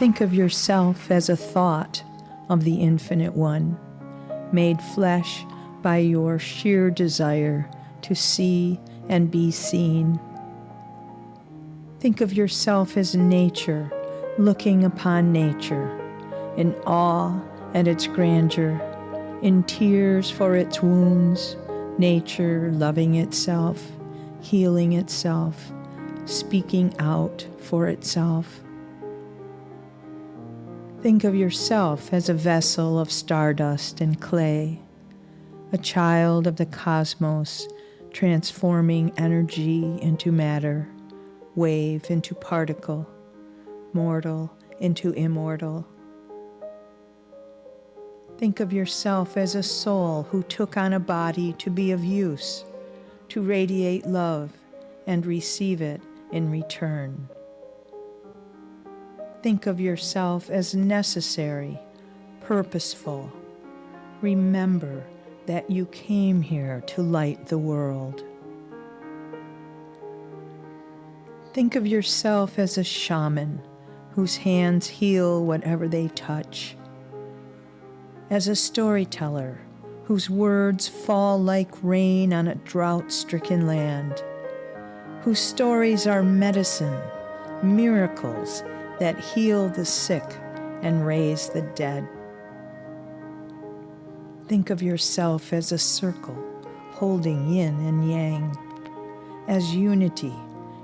Think of yourself as a thought of the Infinite One, made flesh by your sheer desire to see and be seen. Think of yourself as nature, looking upon nature, in awe at its grandeur, in tears for its wounds, nature loving itself, healing itself, speaking out for itself. Think of yourself as a vessel of stardust and clay, a child of the cosmos, transforming energy into matter, wave into particle, mortal into immortal. Think of yourself as a soul who took on a body to be of use, to radiate love and receive it in return. Think of yourself as necessary, purposeful. Remember that you came here to light the world. Think of yourself as a shaman whose hands heal whatever they touch, as a storyteller whose words fall like rain on a drought-stricken land, whose stories are medicine, miracles that heal the sick and raise the dead. Think of yourself as a circle holding yin and yang, as unity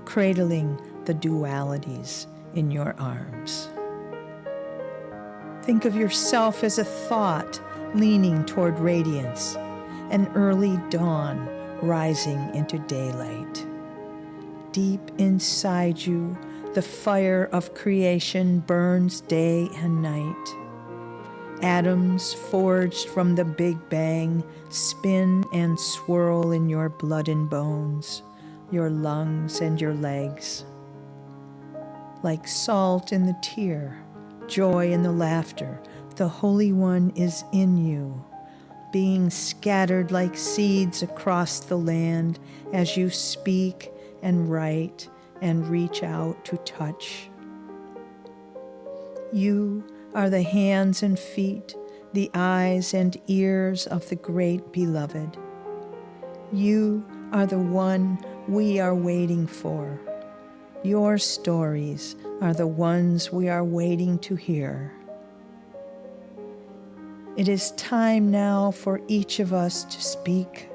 cradling the dualities in your arms. Think of yourself as a thought leaning toward radiance, an early dawn rising into daylight. Deep inside you, the fire of creation burns day and night. Atoms forged from the Big Bang spin and swirl in your blood and bones, your lungs and your legs. Like salt in the tear, joy in the laughter, the Holy One is in you, being scattered like seeds across the land as you speak and write and reach out to touch. You are the hands and feet, the eyes and ears of the great beloved. You are the one we are waiting for. Your stories are the ones we are waiting to hear. It is time now for each of us to speak,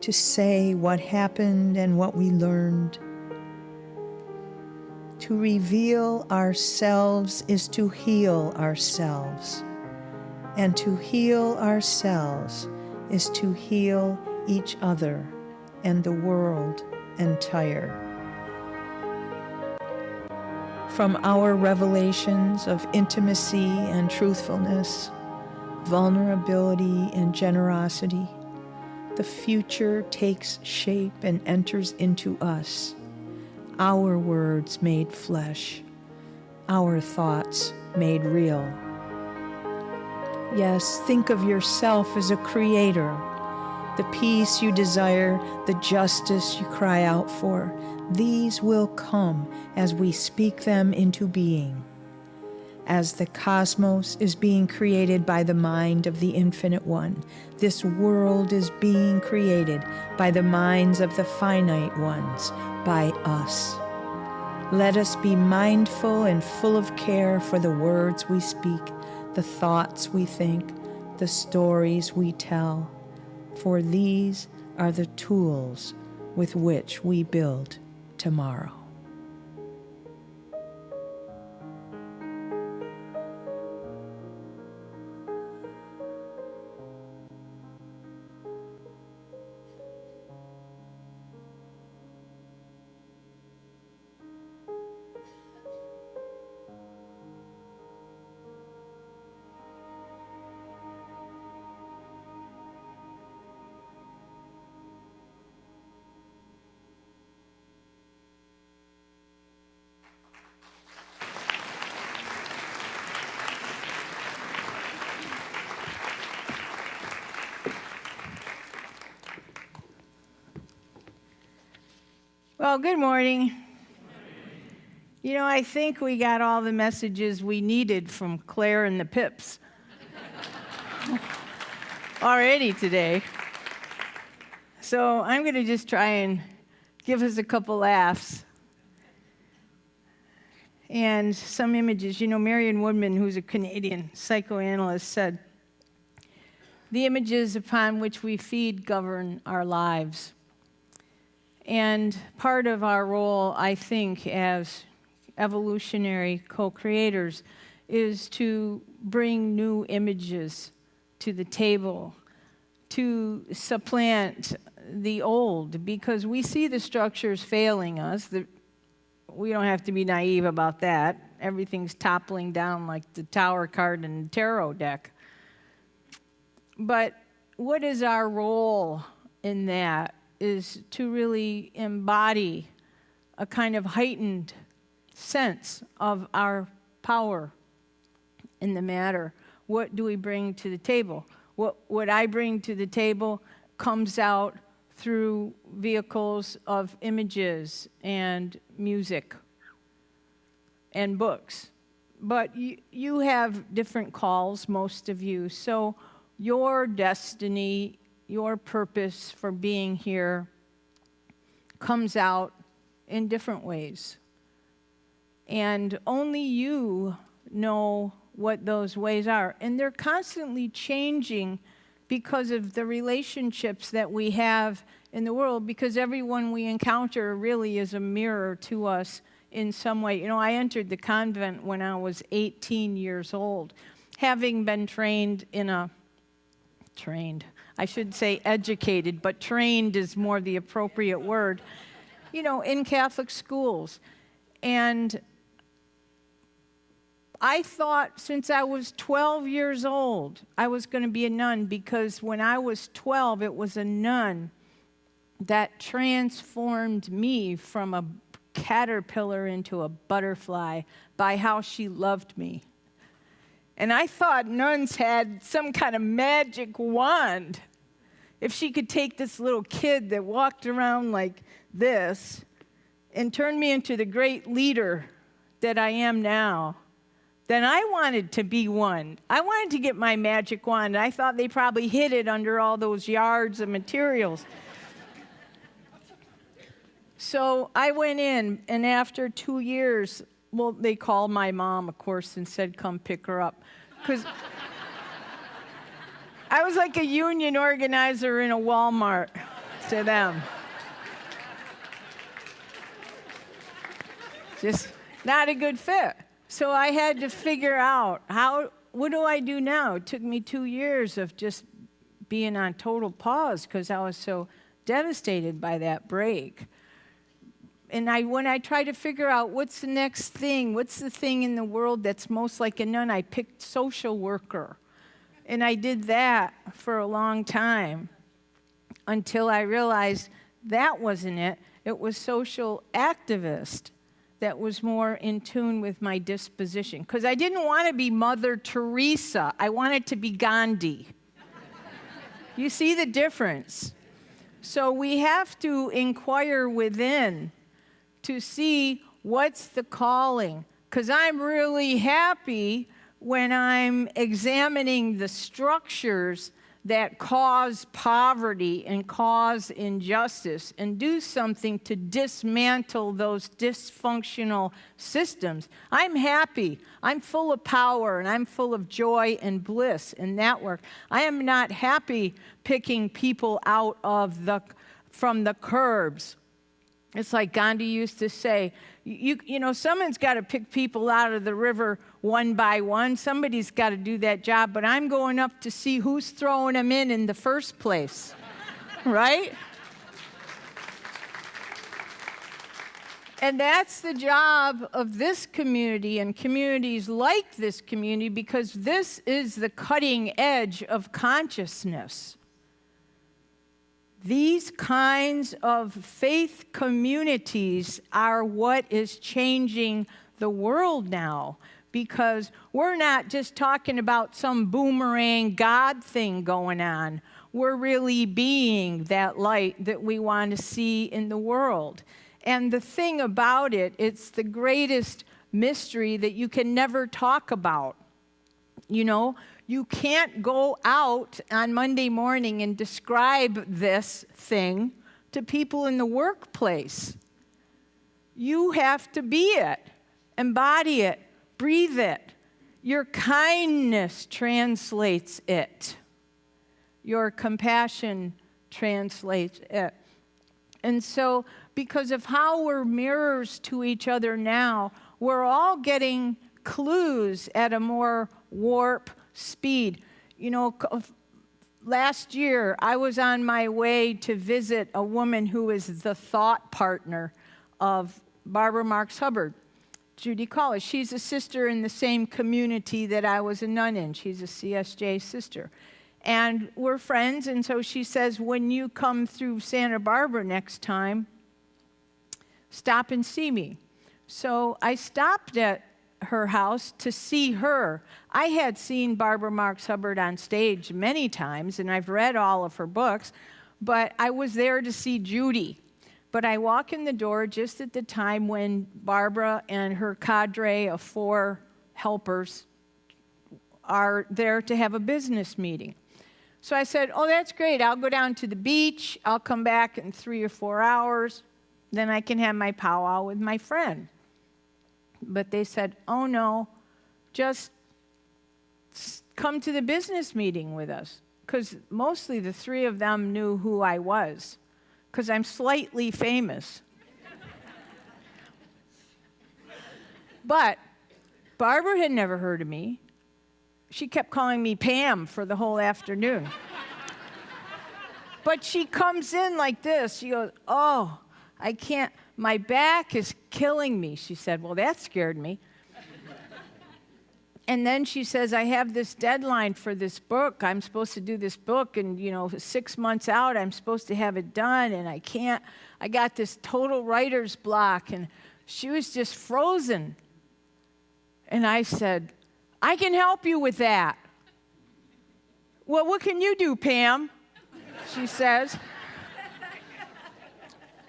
to say what happened and what we learned. To reveal ourselves is to heal ourselves, and to heal ourselves is to heal each other and the world entire. From our revelations of intimacy and truthfulness, vulnerability and generosity, the future takes shape and enters into us. Our words made flesh, our thoughts made real. Yes, think of yourself as a creator, the peace you desire, the justice you cry out for. These will come as we speak them into being. As the cosmos is being created by the mind of the Infinite One, this world is being created by the minds of the finite ones, by us. Let us be mindful and full of care for the words we speak, the thoughts we think, the stories we tell, for these are the tools with which we build tomorrow. Well, good morning. You know, I think we got all the messages we needed from Claire and the Pips already today. So I'm going to just try and give us a couple laughs. And some images. You know, Marion Woodman, who's a Canadian psychoanalyst, said, "The images upon which we feed govern our lives." And part of our role, I think, as evolutionary co-creators is to bring new images to the table, to supplant the old, because we see the structures failing us. We don't have to be naive about that. Everything's toppling down like the Tower card in the tarot deck. But what is our role in that is to really embody a kind of heightened sense of our power in the matter. What do we bring to the table? What I bring to the table comes out through vehicles of images and music and books. But you have different calls, most of you. So your destiny, your purpose for being here comes out in different ways. And only you know what those ways are. And they're constantly changing because of the relationships that we have in the world, because everyone we encounter really is a mirror to us in some way. You know, I entered the convent when I was 18 years old, having been I should say educated, but trained is more the appropriate word, you know, in Catholic schools. And I thought since I was 12 years old, I was going to be a nun, because when I was 12, it was a nun that transformed me from a caterpillar into a butterfly by how she loved me. And I thought nuns had some kind of magic wand. If she could take this little kid that walked around like this and turn me into the great leader that I am now, then I wanted to be one. I wanted to get my magic wand. I thought they probably hid it under all those yards of materials. So I went in, and after 2 years, well, they called my mom, of course, and said, come pick her up. Because I was like a union organizer in a Walmart to them. Just not a good fit. So I had to figure out, what do I do now? It took me 2 years of just being on total pause because I was so devastated by that break. And when I tried to figure out what's the next thing, what's the thing in the world that's most like a nun, I picked social worker. And I did that for a long time until I realized that wasn't it. It was social activist that was more in tune with my disposition. Because I didn't want to be Mother Teresa. I wanted to be Gandhi. You see the difference? So we have to inquire within to see what's the calling. Because I'm really happy when I'm examining the structures that cause poverty and cause injustice and do something to dismantle those dysfunctional systems. I'm happy. I'm full of power, and I'm full of joy and bliss in that work. I am not happy picking people out from the curbs. It's like Gandhi used to say, you know, someone's got to pick people out of the river one by one. Somebody's got to do that job, but I'm going up to see who's throwing them in the first place, right? And that's the job of this community and communities like this community, because this is the cutting edge of consciousness. These kinds of faith communities are what is changing the world now, because we're not just talking about some boomerang God thing going on. We're really being that light that we want to see in the world. And the thing about it, it's the greatest mystery that you can never talk about. You know, you can't go out on Monday morning and describe this thing to people in the workplace. You have to be it, embody it, breathe it. Your kindness translates it. Your compassion translates it. And so, because of how we're mirrors to each other now, we're all getting clues at a more warp speed. You know, last year, I was on my way to visit a woman who is the thought partner of Barbara Marx Hubbard, Judy Collins. She's a sister in the same community that I was a nun in. She's a CSJ sister. And we're friends, and so she says, when you come through Santa Barbara next time, stop and see me. So I stopped at her house to see her. I had seen Barbara Marx Hubbard on stage many times, and I've read all of her books, but I was there to see Judy. But I walk in the door just at the time when Barbara and her cadre of 4 helpers are there to have a business meeting. So I said, oh, that's great. I'll go down to the beach. I'll come back in 3 or 4 hours. Then I can have my powwow with my friend. But they said, oh, no, just come to the business meeting with us. Because mostly the 3 of them knew who I was, because I'm slightly famous. But Barbara had never heard of me. She kept calling me Pam for the whole afternoon. But she comes in like this. She goes, oh, I can't, my back is killing me. She said, well, that scared me. And then she says, I have this deadline for this book. I'm supposed to do this book, and 6 months out, I'm supposed to have it done, and I can't. I got this total writer's block. And she was just frozen. And I said, I can help you with that. Well, what can you do, Pam? She says.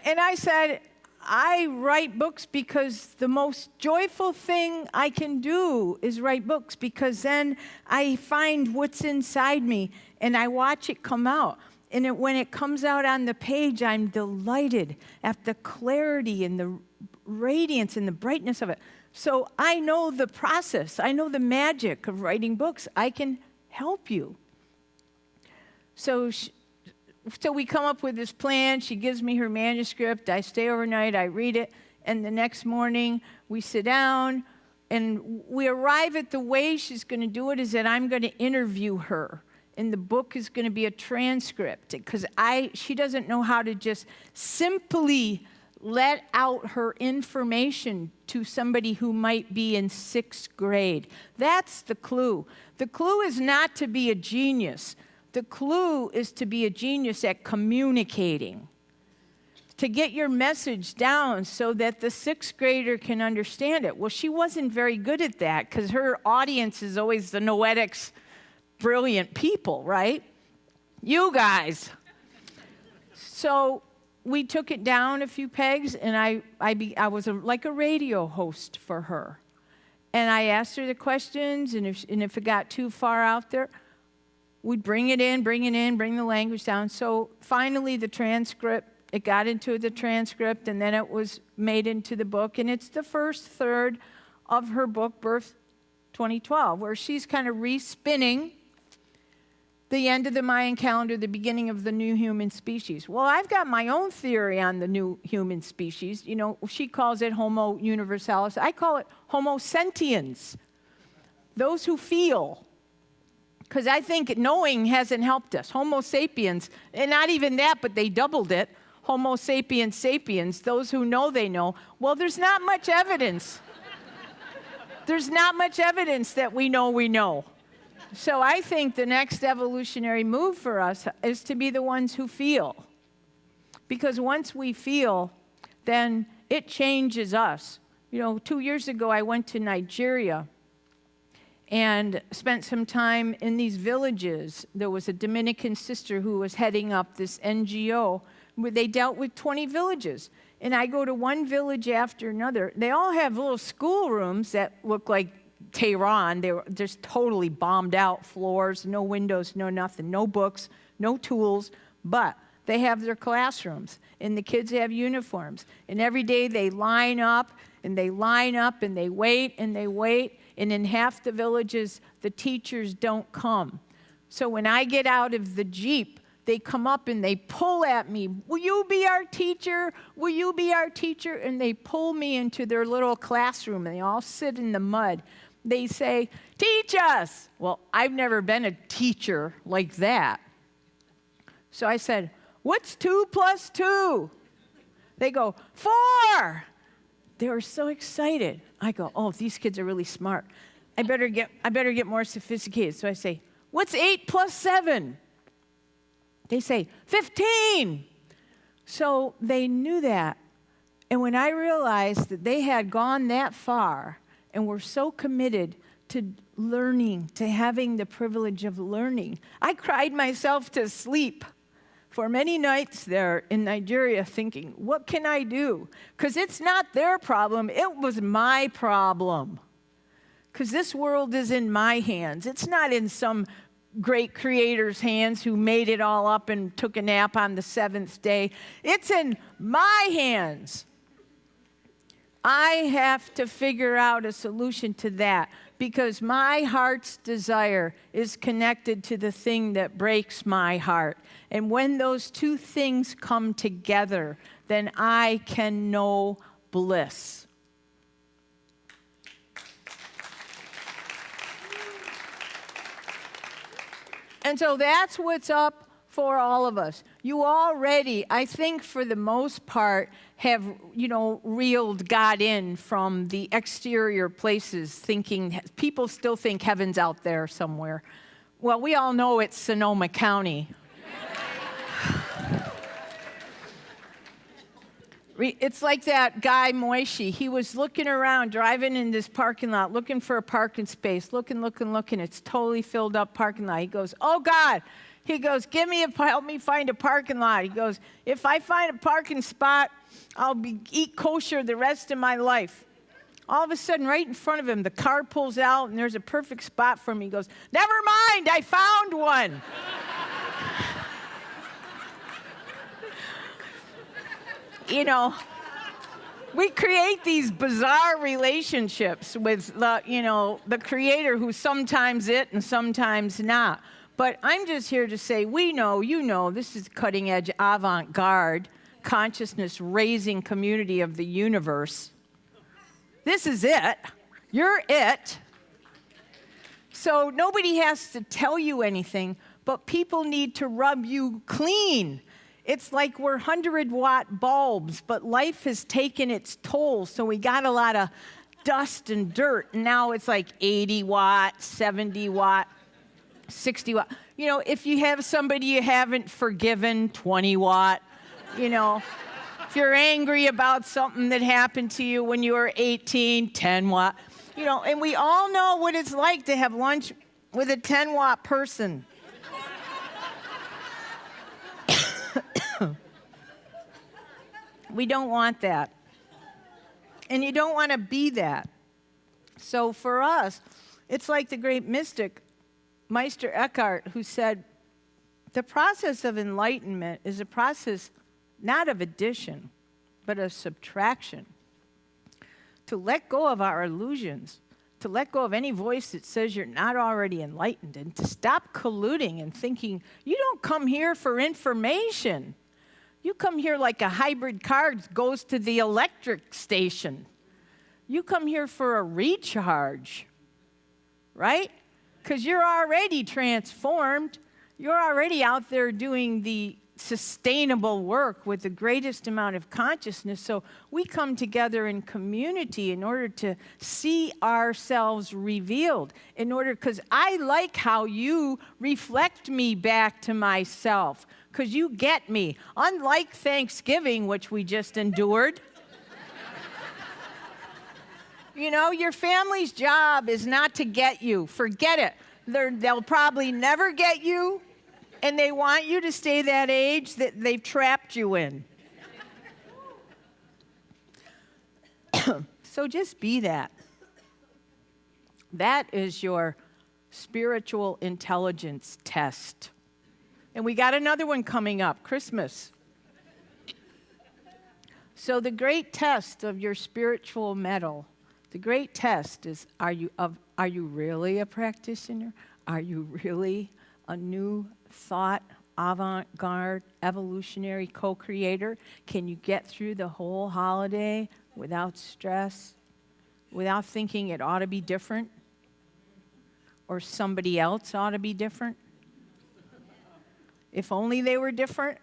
And I said, I write books because the most joyful thing I can do is write books, because then I find what's inside me and I watch it come out. And when it comes out on the page, I'm delighted at the clarity and the radiance and the brightness of it. So I know the process. I know the magic of writing books. I can help you. So we come up with this plan. She gives me her manuscript. I stay overnight. I read it. And the next morning, we sit down, and we arrive at the way she's going to do it is that I'm going to interview her. And the book is going to be a transcript, because she doesn't know how to just simply let out her information to somebody who might be in 6th grade. That's the clue. The clue is not to be a genius. The clue is to be a genius at communicating, to get your message down so that the 6th grader can understand it. Well, she wasn't very good at that, because her audience is always the noetics, brilliant people, right? You guys. So we took it down a few pegs, and I was like a radio host for her. And I asked her the questions, and if it got too far out there, we'd bring the language down. So finally the transcript, it got into the transcript, and then it was made into the book. And it's the first third of her book, Birth 2012, where she's kind of respinning the end of the Mayan calendar, the beginning of the new human species. Well, I've got my own theory on the new human species. She calls it Homo universalis. I call it Homo sentiens, those who feel. Because I think knowing hasn't helped us. Homo sapiens, and not even that, but they doubled it. Homo sapiens sapiens, those who know they know. Well, there's not much evidence. There's not much evidence that we know we know. So I think the next evolutionary move for us is to be the ones who feel. Because once we feel, then it changes us. 2 years ago, I went to Nigeria and spent some time in these villages. There was a Dominican sister who was heading up this NGO where they dealt with 20 villages. And I go to one village after another. They all have little schoolrooms that look like Tehran. They're just totally bombed out floors, no windows, no nothing, no books, no tools, but they have their classrooms, and the kids have uniforms. And every day they line up, and they line up, and they wait, and they wait. And in half the villages, the teachers don't come. So when I get out of the Jeep, they come up and they pull at me. Will you be our teacher? Will you be our teacher? And they pull me into their little classroom, and they all sit in the mud. They say, teach us. Well, I've never been a teacher like that. So I said, what's 2 plus 2? They go, 4. They were so excited. I go, oh, these kids are really smart. I better get more sophisticated. So I say, what's 8 plus 7? They say, 15. So they knew that. And when I realized that they had gone that far and were so committed to learning, to having the privilege of learning, I cried myself to sleep for many nights there in Nigeria thinking, what can I do? Because it's not their problem, it was my problem. Because this world is in my hands. It's not in some great creator's hands who made it all up and took a nap on the 7th day. It's in my hands. I have to figure out a solution to that because my heart's desire is connected to the thing that breaks my heart. And when those two things come together, then I can know bliss. And so that's what's up for all of us. You already, I think for the most part, have, reeled God in from the exterior places, thinking, people still think heaven's out there somewhere. Well, we all know it's Sonoma County. It's like that guy, Moishi. He was looking around, driving in this parking lot, looking for a parking space, looking. It's totally filled up parking lot. He goes, oh, God. He goes, help me find a parking lot. He goes, if I find a parking spot, I'll eat kosher the rest of my life. All of a sudden, right in front of him, the car pulls out, and there's a perfect spot for him. He goes, never mind, I found one. We create these bizarre relationships with the Creator who's sometimes it and sometimes not. But I'm just here to say, we know, this is cutting edge, avant-garde, consciousness raising community of the universe. This is it. You're it. So nobody has to tell you anything, but people need to rub you clean. It's like we're 100-watt bulbs, but life has taken its toll, so we got a lot of dust and dirt. And now it's like 80-watt, 70-watt, 60-watt. If you have somebody you haven't forgiven, 20-watt. If you're angry about something that happened to you when you were 18, 10-watt. And we all know what it's like to have lunch with a 10-watt person. We don't want that. And you don't want to be that. So for us, it's like the great mystic, Meister Eckhart, who said, the process of enlightenment is a process not of addition, but of subtraction. To let go of our illusions, to let go of any voice that says you're not already enlightened, and to stop colluding and thinking, you don't come here for information. You come here like a hybrid car goes to the electric station. You come here for a recharge, right? Because you're already transformed. You're already out there doing the sustainable work with the greatest amount of consciousness. So we come together in community in order to see ourselves revealed. Because I like how you reflect me back to myself. Because you get me. Unlike Thanksgiving, which we just endured. Your family's job is not to get you. Forget it. They'll probably never get you, and they want you to stay that age that they've trapped you in. So just be that. That is your spiritual intelligence test. And we got another one coming up, Christmas. So the great test of your spiritual mettle, the great test is, are you really a practitioner? Are you really a new thought, avant-garde, evolutionary co-creator? Can you get through the whole holiday without stress, without thinking it ought to be different? Or somebody else ought to be different? If only they were different.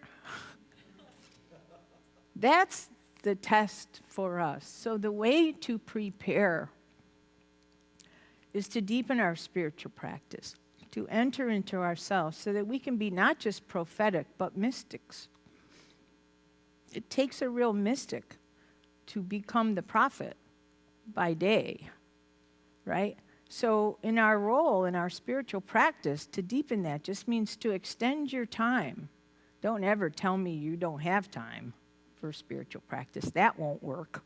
That's the test for us. So the way to prepare is to deepen our spiritual practice, to enter into ourselves so that we can be not just prophetic, but mystics. It takes a real mystic to become the prophet by day, right? So in our role, in our spiritual practice, to deepen that just means to extend your time. Don't ever tell me you don't have time for spiritual practice. That won't work,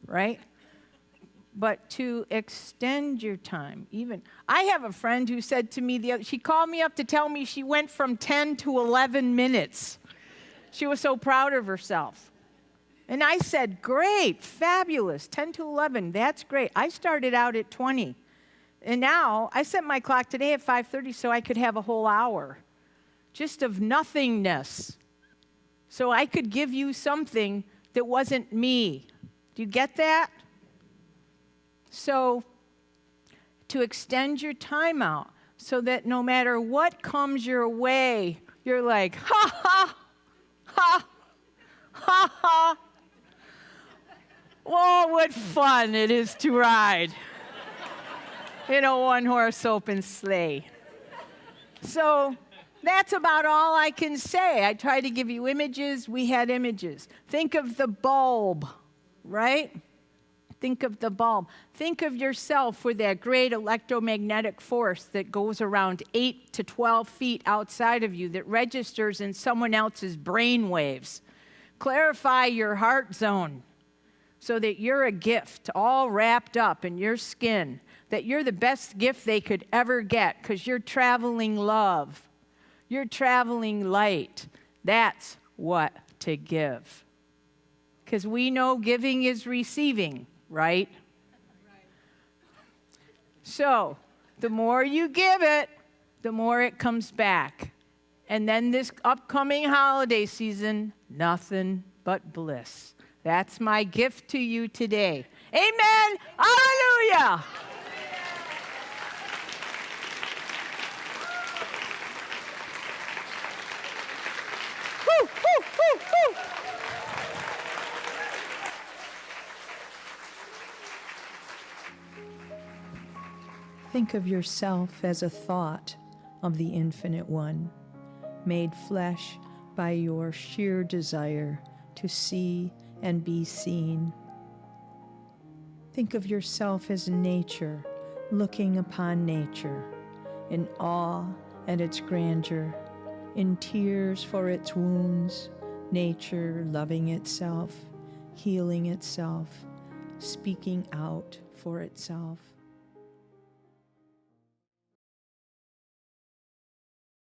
right? But to extend your time. Even, I have a friend who said to me, she called me up to tell me she went from 10 to 11 minutes. She was so proud of herself. And I said, great, fabulous, 10 to 11, that's great. I started out at 20. And now, I set my clock today at 5:30 so I could have a whole hour just of nothingness. So I could give you something that wasn't me. Do you get that? So, to extend your time out so that no matter what comes your way, you're like, ha, ha, ha, ha, ha. Oh, what fun it is to ride in a one-horse open sleigh. So that's about all I can say. I try to give you images. We had images. Think of the bulb, right? Think of the bulb. Think of yourself with that great electromagnetic force that goes around 8 to 12 feet outside of you that registers in someone else's brain waves. Clarify your heart zone so that you're a gift all wrapped up in your skin, that you're the best gift they could ever get because you're traveling love. You're traveling light. That's what to give. Because we know giving is receiving, right? So, the more you give it, the more it comes back. And then this upcoming holiday season, nothing but bliss. That's my gift to you today. Amen. Hallelujah. Woo, woo, woo, woo. Think of yourself as a thought of the Infinite One, made flesh by your sheer desire to see and be seen. Think of yourself as nature, looking upon nature, in awe at its grandeur, in tears for its wounds, nature loving itself, healing itself, speaking out for itself.